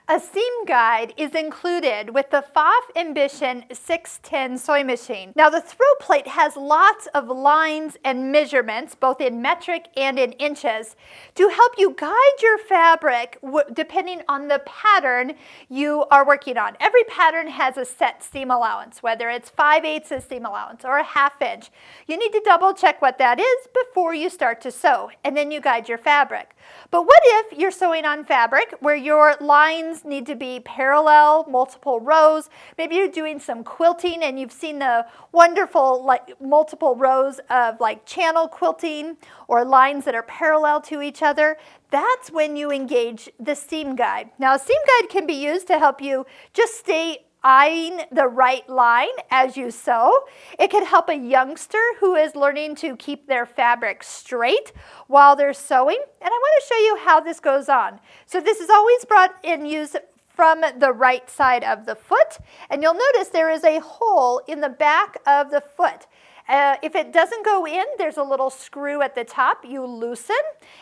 A seam guide is included with the Pfaff Ambition 610 sewing machine. Now the throw plate has lots of lines and measurements, both in metric and in inches, to help you guide your fabric depending on the pattern you are working on. Every pattern has a set seam allowance, whether it's 5/8 seam allowance or a 1/2 inch. You need to double check what that is before you start to sew, and then you guide your fabric. But what if you're sewing on fabric where your lines need to be parallel, multiple rows? Maybe you're doing some quilting and you've seen the wonderful multiple rows of channel quilting or lines that are parallel to each other. That's when you engage the seam guide. Now, a seam guide can be used to help you just stay eyeing the right line as you sew. It can help a youngster who is learning to keep their fabric straight while they're sewing. And I want to show you how this goes on. So this is always brought in use from the right side of the foot. And you'll notice there is a hole in the back of the foot. If it doesn't go in, there's a little screw at the top. You loosen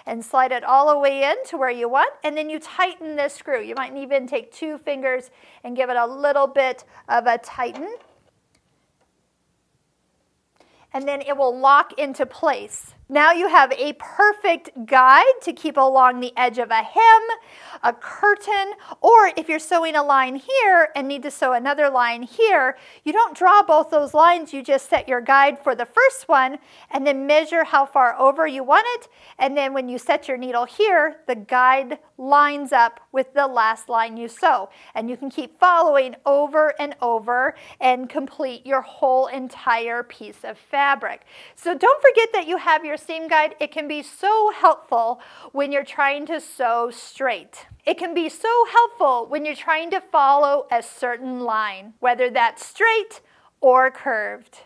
and slide it all the way in to where you want, and then you tighten this screw. You might even take 2 fingers and give it a little bit of a tighten. And then it will lock into place. Now you have a perfect guide to keep along the edge of a hem, a curtain, or if you're sewing a line here and need to sew another line here, you don't draw both those lines, you just set your guide for the first one and then measure how far over you want it, and then when you set your needle here, the guide lines up with the last line you sew. And you can keep following over and over and complete your whole entire piece of fabric. So don't forget that you have your seam guide. It can be so helpful when you're trying to sew straight. It can be so helpful when you're trying to follow a certain line, whether that's straight or curved.